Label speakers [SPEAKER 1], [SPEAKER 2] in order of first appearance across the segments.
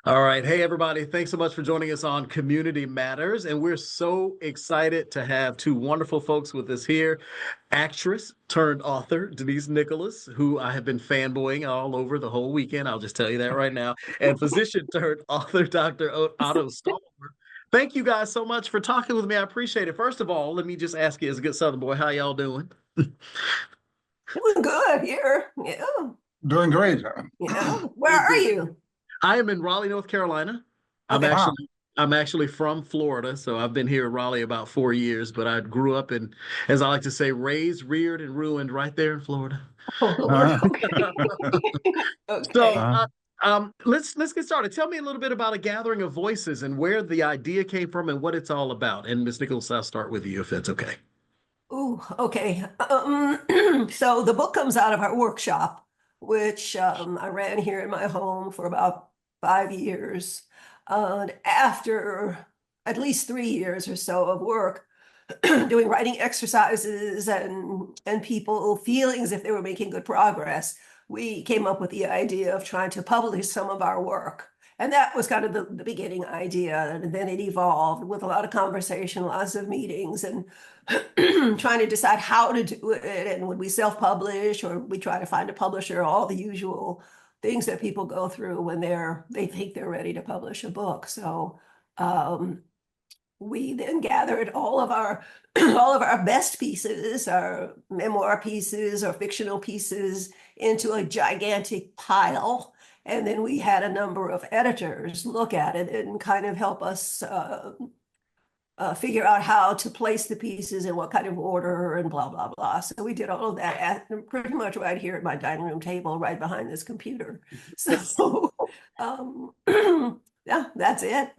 [SPEAKER 1] All right. Hey, everybody. Thanks so much for joining us on Community Matters. And we're so excited to have two wonderful folks with us here. Actress turned author, Denise Nicholas, who I have been fanboying all over the whole weekend. I'll just tell you that right now. And physician turned author, Dr. Otto Stallworth. Thank you guys so much for talking with me. I appreciate it. First of all, let me just ask you, as a good Southern boy, how y'all doing?
[SPEAKER 2] Doing good here. Yeah.
[SPEAKER 3] Doing great.
[SPEAKER 2] Yeah. Where
[SPEAKER 1] Good,
[SPEAKER 2] are
[SPEAKER 1] good.
[SPEAKER 2] you?
[SPEAKER 1] I am in Raleigh, North Carolina. I'm
[SPEAKER 2] Okay.
[SPEAKER 3] Wow.
[SPEAKER 1] actually I'm actually from Florida, so I've been here in Raleigh about 4 years, but I grew up and, as I like to say, raised, reared, and ruined right there in Florida.
[SPEAKER 2] Oh Lord.
[SPEAKER 3] Uh,
[SPEAKER 2] Okay.
[SPEAKER 1] So
[SPEAKER 2] Okay.
[SPEAKER 3] uh,
[SPEAKER 1] let's get started. Tell me a little bit about a gathering of voices and where the idea came from and what it's all about. And Miss Nichols, I'll start with you if that's okay.
[SPEAKER 2] Ooh, okay. So the book comes out of our workshop, which I ran here in my home for about 5 years. And after at least 3 years or so of work, doing writing exercises and people feeling as if they were making good progress, we came up with the idea of trying to publish some of our work. And that was kind of the beginning idea. And then it evolved with a lot of conversation, lots of meetings, and trying to decide how to do it. And would we self-publish or we try to find a publisher, all the usual things that people go through when they think they're ready to publish a book. So um, we then gathered all of our all of our best pieces, our memoir pieces or fictional pieces, into a gigantic pile. And then we had a number of editors look at it and kind of help us figure out how to place the pieces in what kind of order and blah, blah, blah. So we did all of that pretty much right here at my dining room table, right behind this computer. So um, yeah, that's it.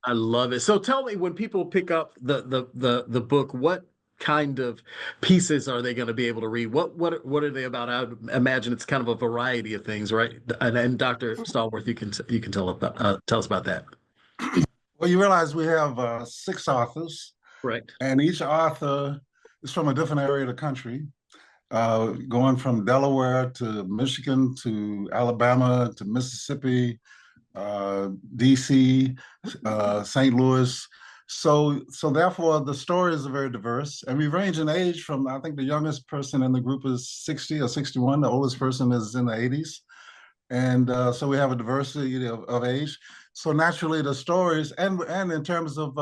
[SPEAKER 1] I love it. So tell me, when people pick up the book, what kind of pieces are they going to be able to read? What are they about? I would imagine it's kind of a variety of things, right? And Dr. Stallworth, you can tell us about that.
[SPEAKER 3] well, you realize we have six authors,
[SPEAKER 1] Right.
[SPEAKER 3] and each author is from a different area of the country, going from Delaware to Michigan to Alabama to Mississippi, DC, St. Louis. So therefore, the stories are very diverse, and we range in age from, I think the youngest person in the group is 60 or 61. The oldest person is in the 80s. And so we have a diversity of age. So naturally, the stories and in terms of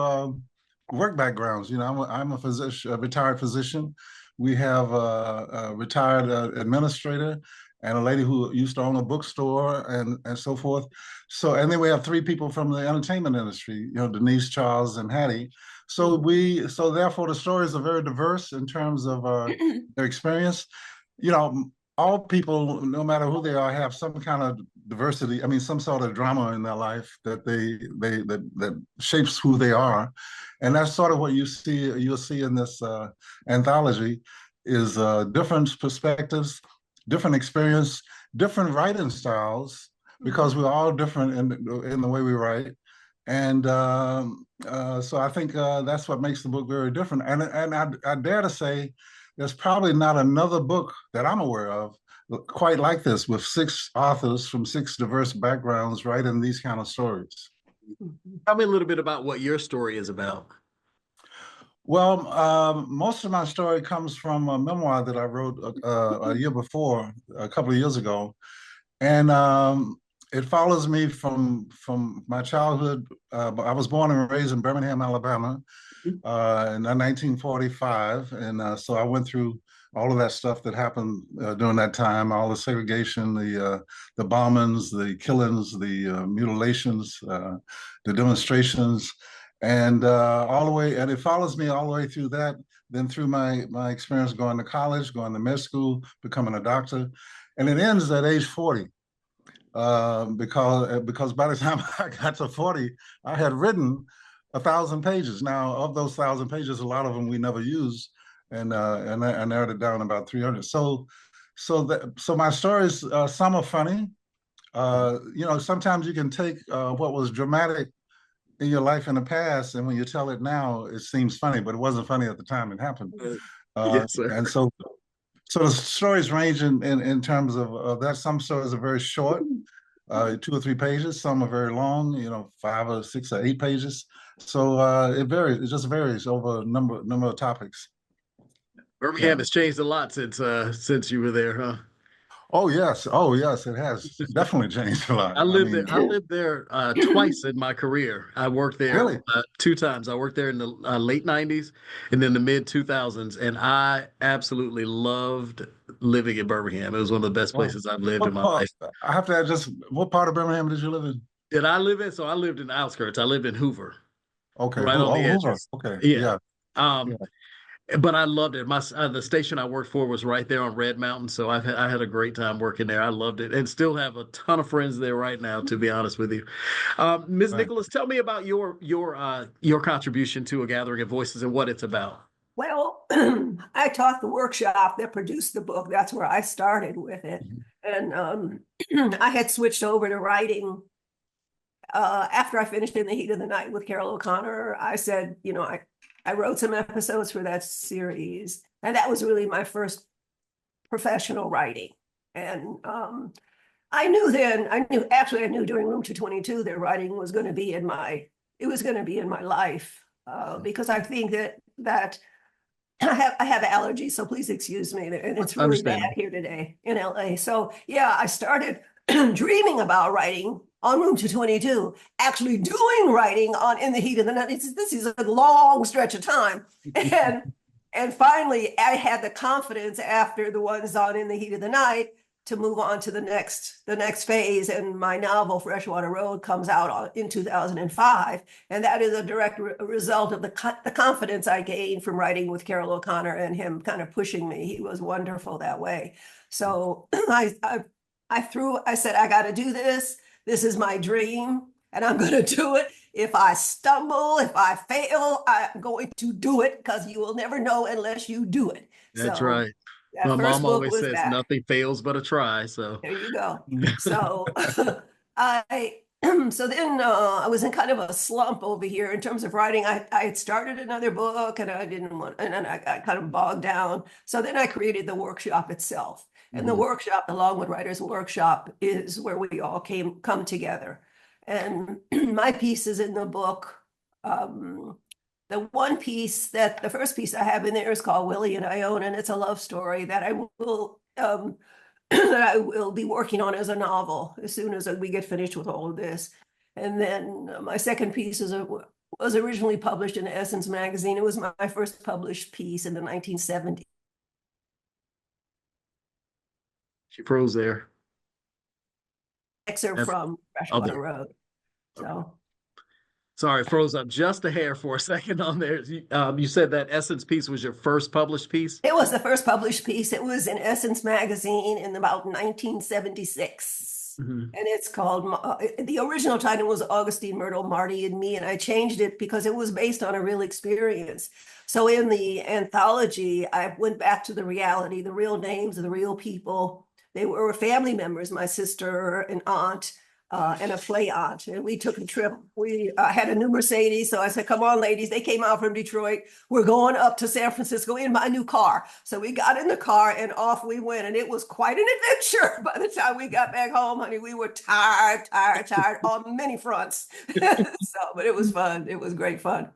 [SPEAKER 3] work backgrounds, I'm a physician, a retired physician. We have a retired administrator and a lady who used to own a bookstore and so forth. So and then we have three people from the entertainment industry, Denise, Charles, and Hattie. So therefore the stories are very diverse in terms of their experience. You know, all people, no matter who they are, have some kind of diversity. I mean, some sort of drama in their life that shapes who they are, and that's sort of what you'll see in this anthology is different perspectives, different experience, different writing styles, because we're all different in the way we write. And so I think that's what makes the book very different. And I dare to say there's probably not another book that I'm aware of quite like this, with six authors from six diverse backgrounds writing these kind of stories.
[SPEAKER 1] Tell me a little bit about what your story is about.
[SPEAKER 3] Well, most of my story comes from a memoir that I wrote a year before, a couple of years ago, and it follows me from my childhood. I was born and raised in Birmingham, Alabama, in 1945, and so I went through all of that stuff that happened during that time, all the segregation, the bombings, the killings, the mutilations, the demonstrations, and all the way. And it follows me all the way through that. Then through my experience going to college, going to med school, becoming a doctor, and it ends at age 40. Because by the time I got to 40, I had written 1,000 pages. Now, of those 1,000 pages, a lot of them we never used, and I narrowed it down about 300. So my stories, some are funny. Sometimes you can take what was dramatic in your life in the past, and when you tell it now, it seems funny, but it wasn't funny at the time it happened.
[SPEAKER 1] Yes, sir.
[SPEAKER 3] And so the stories range in terms of that. Some stories are very short, 2 or 3 pages. Some are very long, 5 or 6 or 8 pages. So it varies. It just varies over a number of topics.
[SPEAKER 1] Birmingham
[SPEAKER 3] Yeah.
[SPEAKER 1] has changed a lot since you were there, huh?
[SPEAKER 3] Oh yes, it has definitely changed a lot.
[SPEAKER 1] I
[SPEAKER 3] I
[SPEAKER 1] lived there.
[SPEAKER 3] mean,
[SPEAKER 1] I lived there twice in my career. I worked there
[SPEAKER 3] really,
[SPEAKER 1] 2 times. I worked there in the late '90s and then the mid 2000s, and I absolutely loved living in Birmingham. It was one of the best
[SPEAKER 3] well,
[SPEAKER 1] places I've lived in
[SPEAKER 3] what
[SPEAKER 1] my
[SPEAKER 3] part?
[SPEAKER 1] life.
[SPEAKER 3] I have to add just what part of Birmingham did you live in?
[SPEAKER 1] Did I live in? So I lived in the outskirts. I lived in Hoover,
[SPEAKER 3] Okay,
[SPEAKER 1] right on the
[SPEAKER 3] Hoover.
[SPEAKER 1] edges.
[SPEAKER 3] Okay,
[SPEAKER 1] Yeah.
[SPEAKER 3] yeah, yeah.
[SPEAKER 1] Um, but I loved it. The station I worked for was right there on Red Mountain, so I had a great time working there. I loved it, and still have a ton of friends there right now. To be honest with you, Ms.
[SPEAKER 3] Right.
[SPEAKER 1] Nicholas, tell me about your contribution to A Gathering of Voices and what it's about.
[SPEAKER 2] Well, I taught the workshop that produced the book. That's where I started with it.
[SPEAKER 3] Mhm.
[SPEAKER 2] And I had switched over to writing after I finished In the Heat of the Night with Carol O'Connor. I said, I wrote some episodes for that series, and that was really my first professional writing. And I knew during Room 222 that writing was going to be in my life because I think that I have allergies, so please excuse me. And it's really bad
[SPEAKER 1] Understandable.
[SPEAKER 2] here today in LA. So yeah, I started dreaming about writing on Room 222, actually doing writing on In the Heat of the Night. This is a long stretch of time. And finally I had the confidence after the ones on In the Heat of the Night to move on to the next phase. And my novel Freshwater Road comes out in 2005, and that is a direct result of the confidence I gained from writing with Carol O'Connor and him kind of pushing me. He was wonderful that way. So I said, I got to do this. This is my dream, and I'm going to do it. If I stumble, if I fail, I'm going to do it, because you will never know unless you do it.
[SPEAKER 1] That's
[SPEAKER 2] So
[SPEAKER 1] right. My
[SPEAKER 2] that first
[SPEAKER 1] mom
[SPEAKER 2] book
[SPEAKER 1] always
[SPEAKER 2] was
[SPEAKER 1] says
[SPEAKER 2] that.
[SPEAKER 1] nothing fails but a try. So
[SPEAKER 2] There you go. So I so then I was in kind of a slump over here in terms of writing. I had started another book and I didn't want, and then I got kind of bogged down. So then I created the workshop itself. And the workshop, the Longwood Writers Workshop, is where we all come together. And my pieces in the book, the first piece I have in there is called Willie and Ione, and it's a love story that I will that I will be working on as a novel as soon as we get finished with all of this. And then my second piece was originally published in Essence magazine. It was my first published piece in the 1970s.
[SPEAKER 1] she froze there.
[SPEAKER 2] Excerpt from Freshwater Road. So.
[SPEAKER 1] Sorry, froze up just a hair for a second on there. You said that Essence piece was your first published piece?
[SPEAKER 2] It was the first published piece. It was in Essence magazine in about 1976. And it's called, the original title was Augustine Myrtle, Marty and Me, and I changed it because it was based on a real experience. So in the anthology, I went back to the reality, the real names of the real people. They were family members, my sister and aunt, and a play aunt, and we took a trip. We had a new Mercedes, so I said, come on, ladies. They came out from Detroit. We're going up to San Francisco in my new car. So we got in the car and off we went, and it was quite an adventure. By the time we got back home, honey, we were tired on many fronts. But it was fun. It was great fun.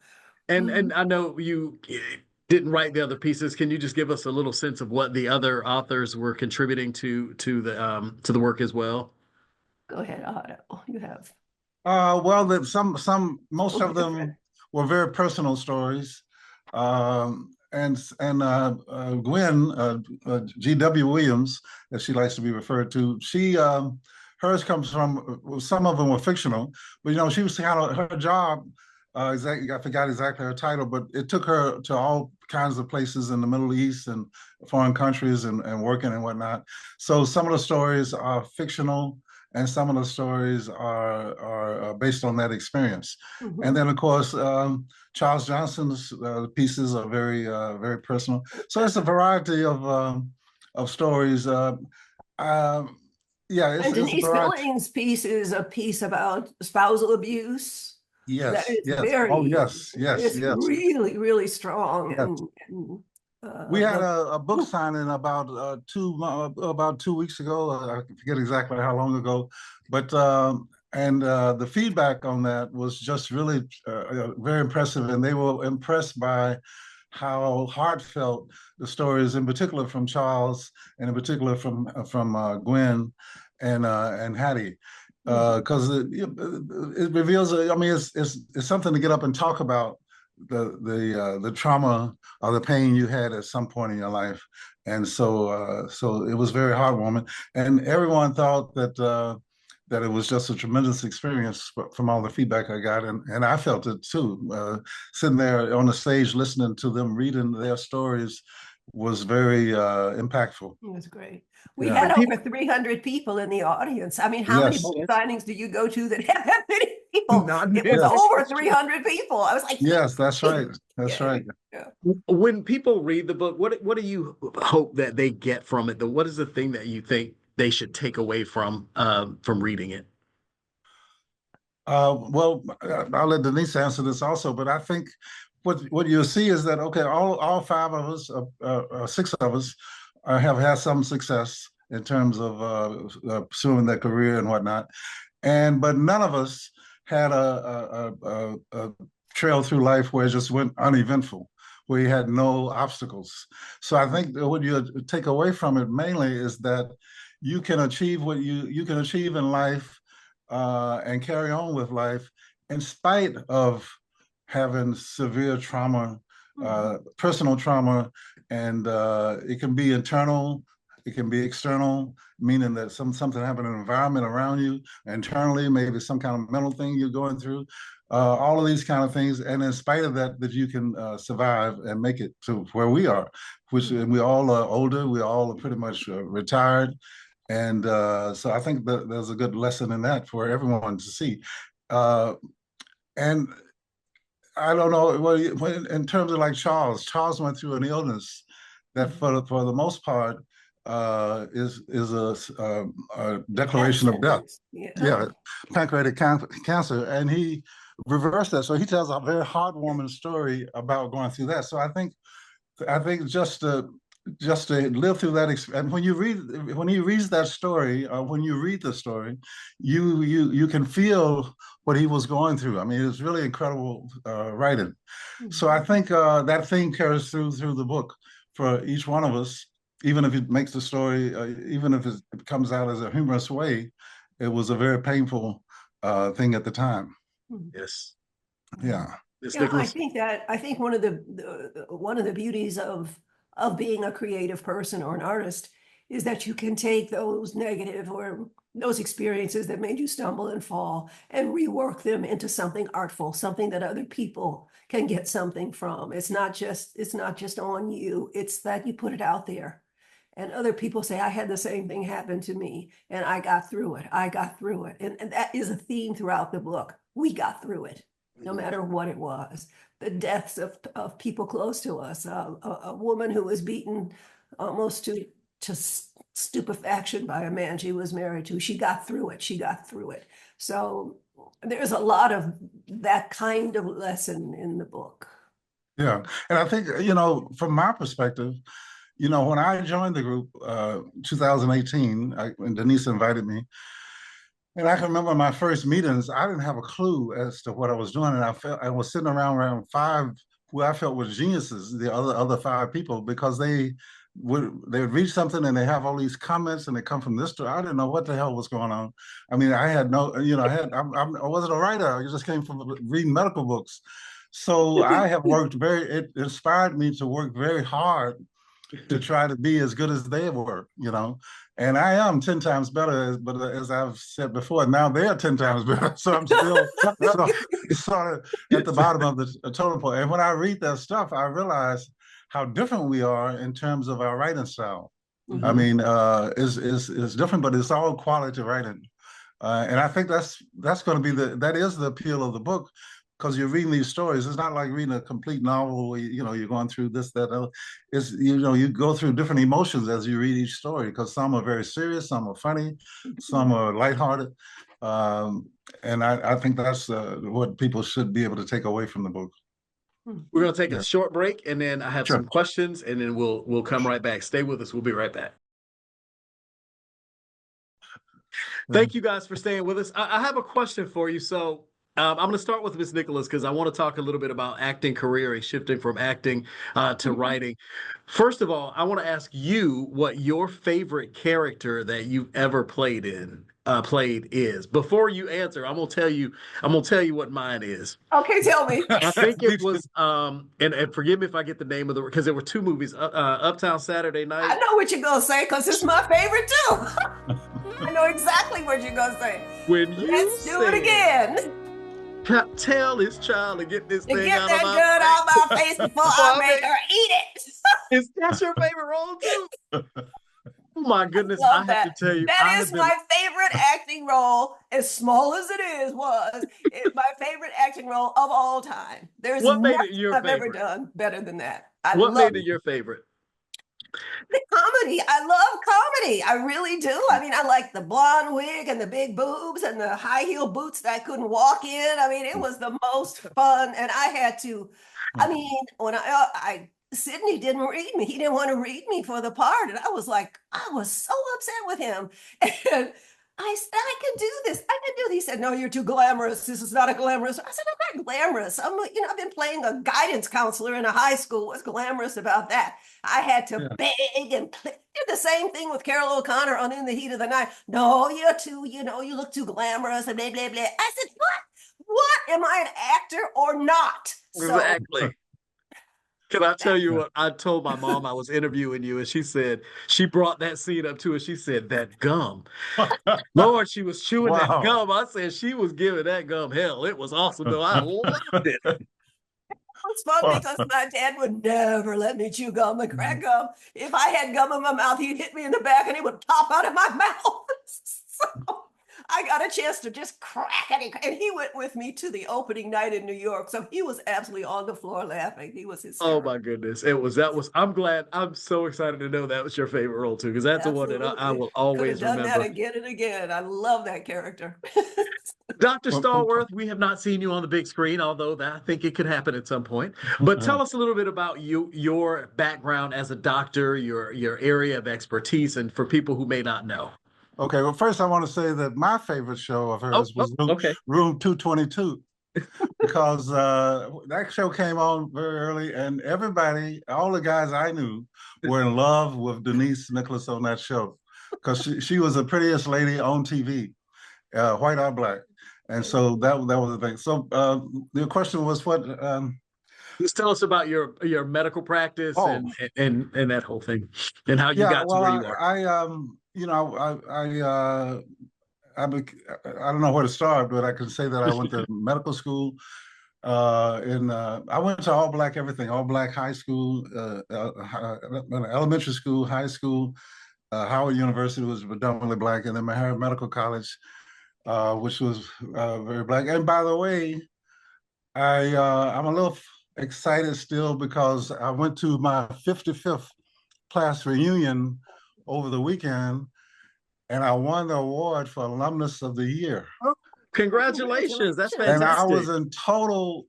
[SPEAKER 1] And I know you didn't write the other pieces. Can you just give us a little sense of what the other authors were contributing to the work as well?
[SPEAKER 2] Go ahead, Otto. You have.
[SPEAKER 3] Well, most of them were very personal stories. And Gwen, G.W. Williams, as she likes to be referred to, hers comes from, some of them were fictional, but she was kind of, her job, I forgot exactly her title, but it took her to all kinds of places in the Middle East and foreign countries and working and whatnot. So some of the stories are fictional, and some of the stories are based on that experience. And then, of course, Charles Johnson's pieces are very, very personal. So it's a variety of stories. And
[SPEAKER 2] Denise Billings' piece is a piece about spousal abuse.
[SPEAKER 3] Yes,
[SPEAKER 2] that is
[SPEAKER 3] yes.
[SPEAKER 2] Very,
[SPEAKER 3] oh, yes, yes,
[SPEAKER 2] it's
[SPEAKER 3] yes.
[SPEAKER 2] really, really strong.
[SPEAKER 3] Yes.
[SPEAKER 2] And
[SPEAKER 3] We had
[SPEAKER 2] the-
[SPEAKER 3] a book signing about 2 weeks ago. I forget exactly how long ago, but the feedback on that was just really very impressive, and they were impressed by how heartfelt the stories, in particular from Charles, and in particular from Gwen and Hattie, because it reveals. I mean, it's something to get up and talk about the trauma or the pain you had at some point in your life, and so it was very heartwarming, and everyone thought that it was just a tremendous experience from all the feedback I got, and I felt it too. Sitting there on the stage listening to them reading their stories was very impactful.
[SPEAKER 2] It was great. We
[SPEAKER 3] Yeah.
[SPEAKER 2] had
[SPEAKER 1] People-
[SPEAKER 2] over 300 people in the audience. I mean, how many
[SPEAKER 3] Yes.
[SPEAKER 2] book signings do you go to that have that many people?
[SPEAKER 1] Not
[SPEAKER 2] It was
[SPEAKER 3] many.
[SPEAKER 2] over 300 people. I was like,
[SPEAKER 3] Yes, that's right. That's
[SPEAKER 2] yeah,
[SPEAKER 3] right.
[SPEAKER 2] yeah.
[SPEAKER 1] When people read the book, what do you hope that they get from it? What is the thing that you think they should take away from reading it?
[SPEAKER 3] Well, I'll let Denise answer this also, but I think what you'll see is that, okay, all five of us, six of us, have had some success in terms of pursuing their career and whatnot, but none of us had a trail through life where it just went uneventful, where you had no obstacles. So I think that what you take away from it mainly is that you can achieve what you can achieve in life, and carry on with life in spite of having severe trauma, personal trauma, and it can be internal, it can be external, meaning that something happened in the environment around you, internally, maybe some kind of mental thing you're going through, all of these kind of things. And in spite of that, that you can survive and make it to where we are, which and we all are older, we all are pretty much retired. And so I think that there's a good lesson in that for everyone to see. And I don't know, well, in terms of like Charles went through an illness that for the most part is a declaration of death. Yeah, pancreatic cancer, and he reversed that. So he tells a very heartwarming story about going through that. So I think just to live through that and when he reads that story, when you read the story, you can feel what he was going through. I mean, it's really incredible writing. So I think that theme carries through the book for each one of us, even if it makes the story, even if it comes out as a humorous way. It was a very painful thing at the time.
[SPEAKER 1] Yes.
[SPEAKER 3] Yeah.
[SPEAKER 2] Yeah, I think one of the beauties of being a creative person or an artist is that you can take those negative or those experiences that made you stumble and fall and rework them into something artful, something that other people can get something from. It's not just on you, it's that you put it out there. And other people say, I had the same thing happen to me and I got through it. I got through it. And that is a theme throughout the book. We got through it, no matter what it was. The deaths of people close to us, a woman who was beaten almost to stupefaction by a man she was married to. She got through it. She got through it. So there's a lot of that kind of lesson in the book.
[SPEAKER 3] Yeah. And I think, from my perspective, when I joined the group, 2018, when Denise invited me, and I can remember my first meetings, I didn't have a clue as to what I was doing. And I was sitting around five who I felt were geniuses, the other five people, because they would read something and they have all these comments and they come from this story. I didn't know what the hell was going on. I mean, I had no, I wasn't a writer. I just came from reading medical books. So I have it inspired me to work very hard to try to be as good as they were, and I am 10 times better, but as I've said before, now they're 10 times better. So I'm still sort of at the bottom of the totem pole. And when I read that stuff, I realize how different we are in terms of our writing style. I mean, it's different, but it's all quality writing. And I think that's going to be that is the appeal of the book, because you're reading these stories. It's not like reading a complete novel where, you're going through this, that, other. It's, you go through different emotions as you read each story, because some are very serious, some are funny, some are lighthearted. And I think that's what people should be able to take away from the book.
[SPEAKER 1] We're going to take
[SPEAKER 3] Yeah.
[SPEAKER 1] a short break, and then I have
[SPEAKER 3] Sure.
[SPEAKER 1] some questions, and then we'll come right back. Stay with us. We'll be right back. Thank you guys for staying with us. I have a question for you. So I'm going to start with Ms. Nicholas because I want to talk a little bit about acting career and shifting from acting to writing. First of all, I want to ask you what your favorite character that you've ever played is. Before you answer, I'm gonna tell you what mine is.
[SPEAKER 2] Okay, tell me.
[SPEAKER 1] I think it was and forgive me if I get the name of the because there were two movies, Uptown Saturday
[SPEAKER 2] I
[SPEAKER 1] Night.
[SPEAKER 2] know what you're gonna say because it's my favorite too. I know exactly what you're gonna say.
[SPEAKER 1] When you
[SPEAKER 2] Let's do it
[SPEAKER 1] said,
[SPEAKER 2] again.
[SPEAKER 1] Tell this child to get this
[SPEAKER 2] To
[SPEAKER 1] thing
[SPEAKER 2] get
[SPEAKER 1] out
[SPEAKER 2] that
[SPEAKER 1] of
[SPEAKER 2] good
[SPEAKER 1] my
[SPEAKER 2] out my face before I make her eat it.
[SPEAKER 1] Is that your favorite role too? Oh my goodness, I
[SPEAKER 2] Love
[SPEAKER 1] have to
[SPEAKER 2] that.
[SPEAKER 1] tell you, I
[SPEAKER 2] That
[SPEAKER 1] have
[SPEAKER 2] is
[SPEAKER 1] been
[SPEAKER 2] my favorite acting role, as small as it is, it's my favorite acting role of all time. There's
[SPEAKER 1] what made
[SPEAKER 2] nothing
[SPEAKER 1] it your
[SPEAKER 2] I've ever
[SPEAKER 1] favorite?
[SPEAKER 2] done better than that. I
[SPEAKER 1] What
[SPEAKER 2] love
[SPEAKER 1] made it your favorite?
[SPEAKER 2] the comedy. I love comedy. I really do. I mean, I like the blonde wig and the big boobs and the high heel boots that I couldn't walk in. I mean, it was the most fun. And I had to, I mean, when Sidney didn't read me. He didn't want to read me for the part. And I was like, I was so upset with him. And I said, I can do this. I can do this. He said, no, you're too glamorous. This is not a glamorous. I said, I'm not glamorous. I've been playing a guidance counselor in a high school. What's glamorous about that? I had to
[SPEAKER 3] Yeah.
[SPEAKER 2] beg and did the same thing with Carol O'Connor on In the Heat of the Night. No, you're too, you look too glamorous and blah, blah, blah. I said, what? What? Am I an actor or not? So
[SPEAKER 1] Exactly. Can I tell you what? I told my mom I was interviewing you, and she said she brought that scene up to her. She said that gum, Lord, she was chewing that
[SPEAKER 3] Wow.
[SPEAKER 1] gum. I said she was giving that gum hell. It was awesome, though. I loved it.
[SPEAKER 2] it's fun because my dad would never let me chew gum and crack gum. If I had gum in my mouth, he'd hit me in the back and it would pop out of my mouth. So I got a chance to just crack it. And he went with me to the opening night in New York. So he was absolutely on the floor laughing. He was
[SPEAKER 1] Oh
[SPEAKER 2] hysterical.
[SPEAKER 1] my goodness. I'm glad. I'm so excited to know that was your favorite role too, because that's the one that I
[SPEAKER 2] Absolutely.
[SPEAKER 1] will
[SPEAKER 2] Could have
[SPEAKER 1] always
[SPEAKER 2] done that
[SPEAKER 1] remember.
[SPEAKER 2] again and again. I love that character.
[SPEAKER 1] Dr.
[SPEAKER 3] Well,
[SPEAKER 1] Stallworth, we have not seen you on the big screen, although I think it could happen at some point. But tell us a little bit about your background as a doctor, your area of expertise, and for people who may not know.
[SPEAKER 3] Okay, well, first I want to say that my favorite show of hers was
[SPEAKER 1] Okay.
[SPEAKER 3] Room 222 because that show came on very early, and everybody, all the guys I knew, were in love with Denise Nicholas on that show because she was the prettiest lady on TV, white or black, and so that was the thing. So the question was what?
[SPEAKER 1] Just tell us about your medical practice
[SPEAKER 3] Oh,
[SPEAKER 1] and that whole thing, and how you
[SPEAKER 3] yeah.
[SPEAKER 1] got to
[SPEAKER 3] Well,
[SPEAKER 1] where you are.
[SPEAKER 3] I don't know where to start, but I can say that I went to medical school. I went to all black everything, all black high school, elementary school, high school. Howard University was predominantly black, and then Meharry Medical College, which was very black. And by the way, I'm a little excited still because I went to my 55th class reunion over the weekend, and I won the award for Alumnus of the Year.
[SPEAKER 1] Congratulations. That's
[SPEAKER 3] And I
[SPEAKER 1] fantastic.
[SPEAKER 3] was in total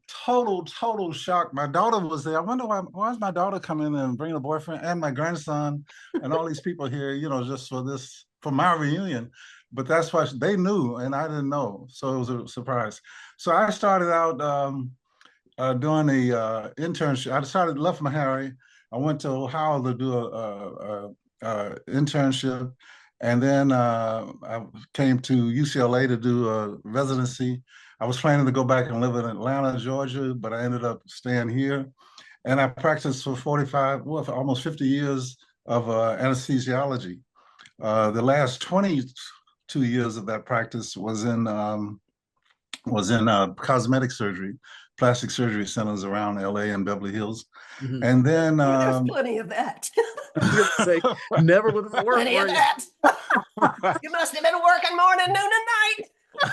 [SPEAKER 3] shock. My daughter was there. I wonder why's my daughter come in and bring a boyfriend and my grandson and all these people here, just for my reunion. But that's why they knew and I didn't know. So it was a surprise. So I started out doing the internship. Left Meharry. I went to Ohio to do a internship. And then I came to UCLA to do a residency. I was planning to go back and live in Atlanta, Georgia, but I ended up staying here. And I practiced for for almost 50 years of anesthesiology. The last 22 years of that practice was in cosmetic surgery, plastic surgery centers around LA and Beverly Hills.
[SPEAKER 1] Mhm.
[SPEAKER 3] And then
[SPEAKER 2] There's plenty of that.
[SPEAKER 1] I was gonna say, never without work.
[SPEAKER 2] Plenty of
[SPEAKER 1] were you?
[SPEAKER 2] that. You must have been working morning, noon, and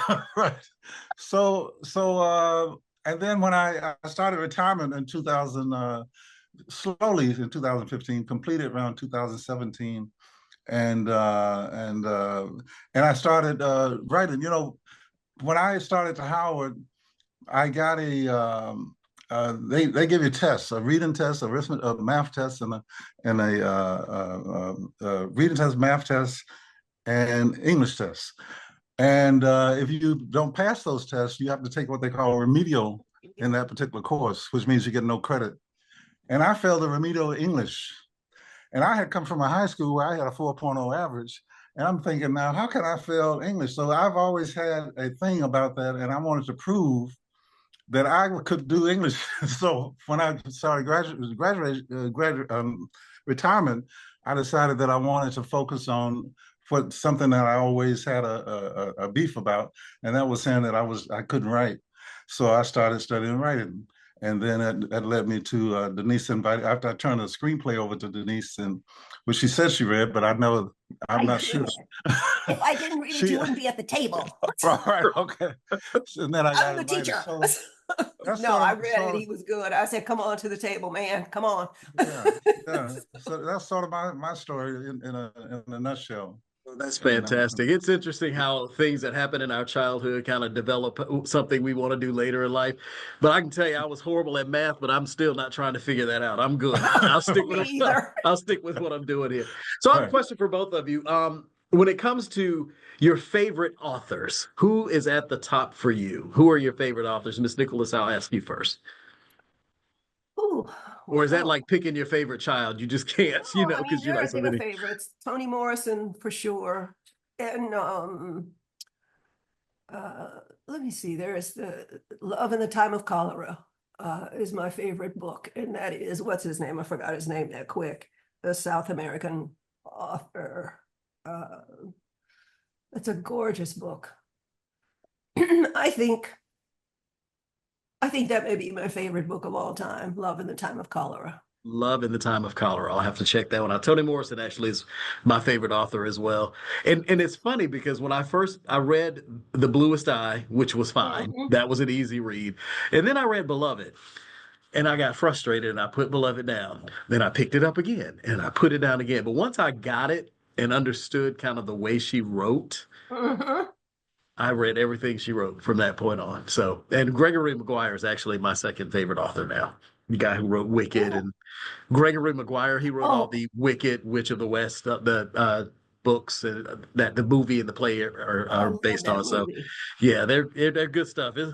[SPEAKER 2] night.
[SPEAKER 3] Right. So and then when I started retirement in 2000, slowly in 2015, completed around 2017, and I started writing. When I started to Howard, I got they give you tests, a reading test, a math test, and a reading test, math test, and English test. And if you don't pass those tests, you have to take what they call remedial in that particular course, which means you get no credit. And I failed the remedial English. And I had come from a high school where I had a 4.0 average. And I'm thinking, now, how can I fail English? So I've always had a thing about that. And I wanted to prove that I could do English. So when I started retirement, I decided that I wanted to focus on something that I always had a beef about, and that was saying that I couldn't write. So I started studying writing, and then that led me to Denise invited after I turned the screenplay over to Denise, and which she said she read, but I'm not sure.
[SPEAKER 2] If I didn't read it, you wouldn't be at the table.
[SPEAKER 3] Right, okay. And then I got
[SPEAKER 2] I'm the
[SPEAKER 3] invited.
[SPEAKER 2] teacher.
[SPEAKER 3] So
[SPEAKER 2] No, I read it. He was good. I said, "Come on to the table, man. Come on."
[SPEAKER 3] yeah. So that's sort of my story in a nutshell.
[SPEAKER 1] That's fantastic. It's interesting how things that happen in our childhood kind of develop something we want to do later in life. But I can tell you, I was horrible at math, but I'm still not trying to figure that out. I'm good. I'll stick with I'll stick with what I'm doing here. So I have a question for both of you. When it comes to your favorite authors, who is at the top for you? Who are your favorite authors? Miss Nicholas, I'll ask you first.
[SPEAKER 2] Ooh,
[SPEAKER 1] Or is that like picking your favorite child? You just can't, because you
[SPEAKER 2] there
[SPEAKER 1] like
[SPEAKER 2] are
[SPEAKER 1] so many.
[SPEAKER 2] favorites. Toni Morrison for sure, and let me see. There's the Love in the Time of Cholera is my favorite book, and that is what's his name? I forgot his name that quick. The South American author. It's a gorgeous book. I think that may be my favorite book of all time, Love in the Time of Cholera.
[SPEAKER 1] Love in the Time of Cholera. I'll have to check that one out. Toni Morrison actually is my favorite author as well. And it's funny because when I read The Bluest Eye, which was fine. That was an easy read. And then I read Beloved. And I got frustrated and I put Beloved down. Then I picked it up again and I put it down again. But once I got it and understood kind of the way she wrote, I read everything she wrote from that point on. So, and Gregory Maguire is actually my second favorite author now. The guy who wrote Wicked and Gregory Maguire, he wrote all the Wicked, Witch of the West, the books that the movie and the play are based on. So, yeah, they're good stuff. It's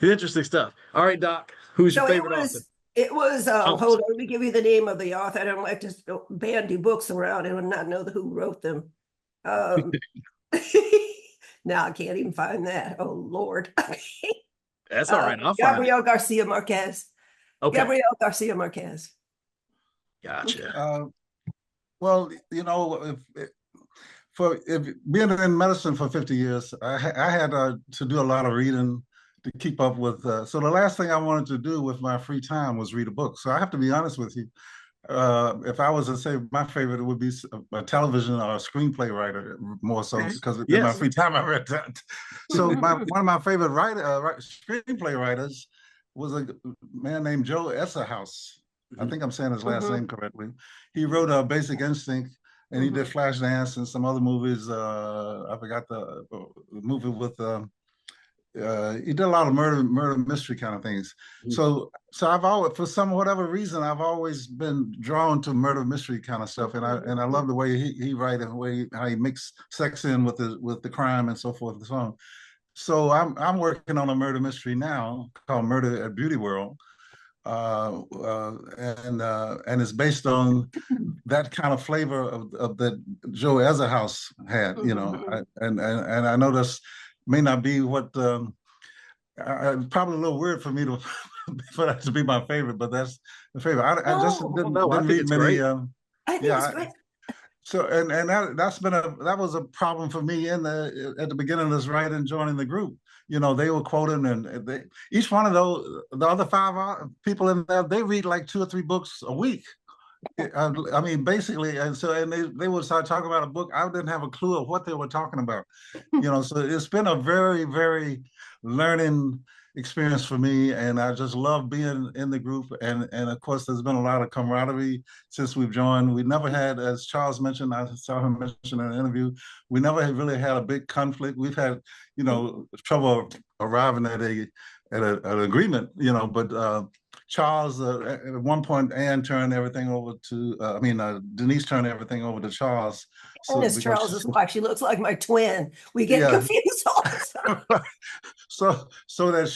[SPEAKER 1] interesting stuff. All right, Doc, who's your favorite author?
[SPEAKER 2] It was, hold on, let me give you the name of the author. I don't like to bandy books around and not know who wrote them. Now I can't even find that. Oh, Lord.
[SPEAKER 1] That's all right. I'll
[SPEAKER 2] Gabriel Garcia Marquez.
[SPEAKER 1] Okay.
[SPEAKER 2] Gabriel Garcia Marquez.
[SPEAKER 1] Gotcha.
[SPEAKER 3] Well, if being in medicine for 50 years, I had to do a lot of reading to keep up with. So the last thing I wanted to do with my free time was read a book. So I have to be honest with you. If I was to say my favorite, it would be a television or a screenplay writer more so because in my free time I read that. So one of my favorite screenplay writers was a man named Joe Esselhaus. I think I'm saying his last name correctly. He wrote Basic Instinct, and he did Flashdance and some other movies. I forgot the movie with. He did a lot of murder mystery kind of things. So I've always, for whatever reason, I've always been drawn to murder mystery kind of stuff, and I love the way he writes and the way how he mixes sex in with the crime and so forth and so on. So I'm working on a murder mystery now called Murder at Beauty World, and it's based on that kind of flavor of that Joe Esselhaus had, and I know this may not be what probably a little weird for me for that to be my favorite, but that's the favorite. I just didn't read many.
[SPEAKER 2] I think it's great.
[SPEAKER 3] So and that was a problem for me at the beginning of this writing, joining the group. They were quoting, and each one of the other five people in there, they read like 2 or 3 books a week. I mean, basically, and they would start talking about a book. I didn't have a clue of what they were talking about. So it's been a very, very learning experience for me, and I just love being in the group. And of course, there's been a lot of camaraderie since we've joined. We never had, as Charles mentioned, I saw him mention in an interview, we never had really had a big conflict. We've had, trouble arriving at an agreement, but Charles, at one point, Anne turned everything over to, Denise turned everything over to Charles.
[SPEAKER 2] And Miss
[SPEAKER 3] because
[SPEAKER 2] Charles's wife, she looks like my twin. We get
[SPEAKER 3] Yeah.
[SPEAKER 2] confused all the time.
[SPEAKER 3] so that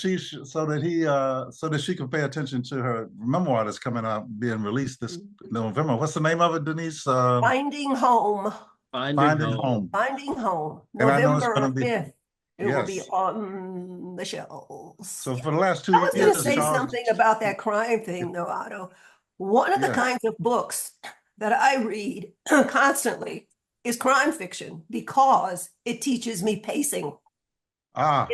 [SPEAKER 3] she could pay attention to her memoir that's coming out, being released this November. What's the name of it, Denise?
[SPEAKER 2] Finding Home.
[SPEAKER 3] Finding Home.
[SPEAKER 2] Finding Home.
[SPEAKER 3] And I know it's
[SPEAKER 2] November
[SPEAKER 3] gonna be-
[SPEAKER 2] 5th. It will be
[SPEAKER 3] Yes.
[SPEAKER 2] on the shelves.
[SPEAKER 3] So for the last 2
[SPEAKER 2] I was going
[SPEAKER 3] years,
[SPEAKER 2] to say
[SPEAKER 3] Charles-
[SPEAKER 2] something about that crime thing, though, Otto. One of the
[SPEAKER 3] Yes.
[SPEAKER 2] kinds of books that I read constantly is crime fiction because it teaches me pacing.
[SPEAKER 3] Ah,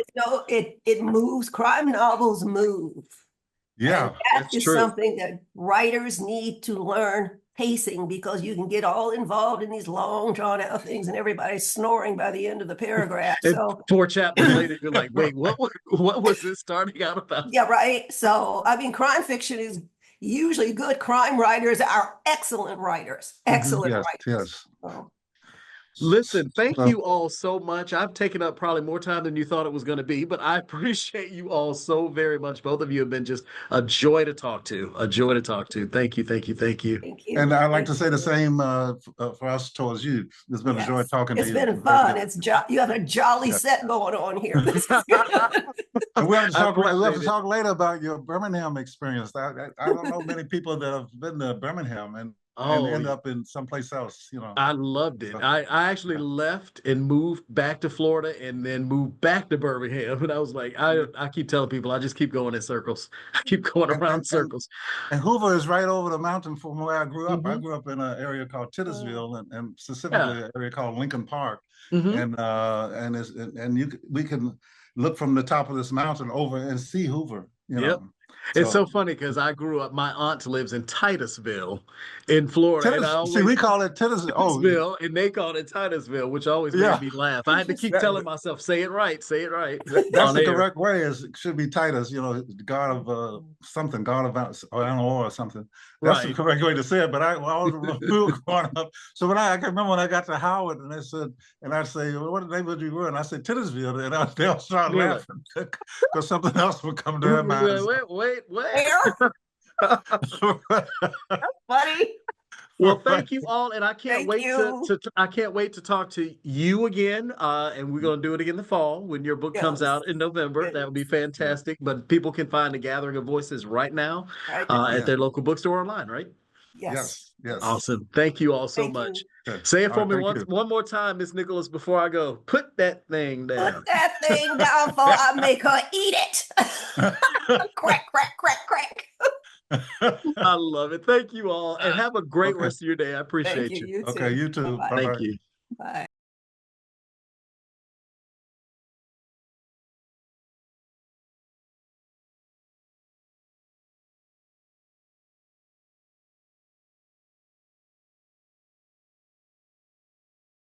[SPEAKER 2] It moves. Crime novels move.
[SPEAKER 3] yeah.
[SPEAKER 2] And that
[SPEAKER 1] that's
[SPEAKER 2] is
[SPEAKER 1] true.
[SPEAKER 2] something that writers need to learn, pacing, because you can get all involved in these long drawn out things and everybody's snoring by the end of the paragraph.
[SPEAKER 1] And
[SPEAKER 2] So
[SPEAKER 1] 4 chapters later, you're like, wait, what was this starting out about?
[SPEAKER 2] yeah, right. So I mean, crime fiction is usually good. Crime writers are excellent writers. Excellent
[SPEAKER 3] Yes,
[SPEAKER 2] writers.
[SPEAKER 3] yes.
[SPEAKER 2] So,
[SPEAKER 1] Listen, thank
[SPEAKER 3] So-
[SPEAKER 1] you all so much. I've taken up probably more time than you thought it was going to be, but I appreciate you all so very much. Both of you have been just a joy to talk to, a joy to talk to. Thank you, thank you, thank you.
[SPEAKER 2] thank you.
[SPEAKER 3] And I'd like
[SPEAKER 2] Thank
[SPEAKER 3] to say the
[SPEAKER 2] you.
[SPEAKER 3] same for us towards you. It's been a joy
[SPEAKER 2] Yes.
[SPEAKER 3] talking to
[SPEAKER 2] It's
[SPEAKER 3] you.
[SPEAKER 2] been fun. You have a jolly
[SPEAKER 3] Yeah.
[SPEAKER 2] set going on here. This is good.
[SPEAKER 3] And we have to
[SPEAKER 1] I
[SPEAKER 3] talk. We have
[SPEAKER 1] appreciate
[SPEAKER 3] to
[SPEAKER 1] it.
[SPEAKER 3] talk later about your Birmingham experience. I don't know many people that have been to Birmingham and
[SPEAKER 1] Oh,
[SPEAKER 3] end up in someplace else. You know.
[SPEAKER 1] I loved it.
[SPEAKER 3] So-
[SPEAKER 1] I actually left and moved back to Florida and then moved back to Birmingham. And I was like, I keep telling people, I just keep going in circles. I keep going
[SPEAKER 3] And-
[SPEAKER 1] around
[SPEAKER 3] and-
[SPEAKER 1] circles.
[SPEAKER 3] And Hoover is right over the mountain from where I grew up. I
[SPEAKER 1] Mhm.
[SPEAKER 3] grew up in an area called Titusville, and specifically an area called Lincoln Park.
[SPEAKER 1] Mhm.
[SPEAKER 3] We can look from the top of this mountain over and see Hoover. You
[SPEAKER 1] Yep.
[SPEAKER 3] know.
[SPEAKER 1] It's so funny because I grew up, my aunt lives in Titusville in Florida. And I always,
[SPEAKER 3] See, we call it Titusville. Oh,
[SPEAKER 1] Titusville, and they called it Titusville, which always
[SPEAKER 3] Yeah.
[SPEAKER 1] made me laugh. I had to keep
[SPEAKER 3] That-
[SPEAKER 1] telling myself, say it right, say it right.
[SPEAKER 3] that's
[SPEAKER 1] on
[SPEAKER 3] the
[SPEAKER 1] air.
[SPEAKER 3] correct way. It should be Titus. You know, the god of something, god of or something. That's the
[SPEAKER 1] Right.
[SPEAKER 3] correct way to say it. But we were growing up. So I can remember when I got to Howard, and they said, and I say, well, what neighborhood you were? And I said Titusville, and they'll start
[SPEAKER 1] Really?
[SPEAKER 3] laughing because something else would come to their minds.
[SPEAKER 1] Wait.
[SPEAKER 2] Buddy.
[SPEAKER 1] Well, thank you all, and I can't
[SPEAKER 2] Thank
[SPEAKER 1] wait
[SPEAKER 2] you.
[SPEAKER 1] I can't wait to talk to you again. And we're gonna do it again in the fall when your book comes
[SPEAKER 2] Yes.
[SPEAKER 1] out in November. That would be fantastic. But people can find the Gathering of Voices right now
[SPEAKER 2] Right.
[SPEAKER 1] at their local bookstore online, right?
[SPEAKER 2] Yes.
[SPEAKER 3] Yes.
[SPEAKER 1] Awesome. Thank you all so
[SPEAKER 2] Thank you.
[SPEAKER 1] much.
[SPEAKER 3] Good.
[SPEAKER 1] Say it
[SPEAKER 3] All
[SPEAKER 1] for
[SPEAKER 3] right,
[SPEAKER 1] me
[SPEAKER 3] thank you.
[SPEAKER 1] one more time, Miss Nicholas, before I go. Put that thing down.
[SPEAKER 2] Put that thing down before I make her eat it. Crack, crack, crack, crack.
[SPEAKER 1] I love it. Thank you all, and have a great
[SPEAKER 3] Okay.
[SPEAKER 1] rest of your day. I appreciate
[SPEAKER 2] Thank you.
[SPEAKER 1] you.
[SPEAKER 2] You too.
[SPEAKER 3] Okay, you too.
[SPEAKER 2] Bye-bye.
[SPEAKER 3] Bye-bye.
[SPEAKER 1] Thank you.
[SPEAKER 2] Bye.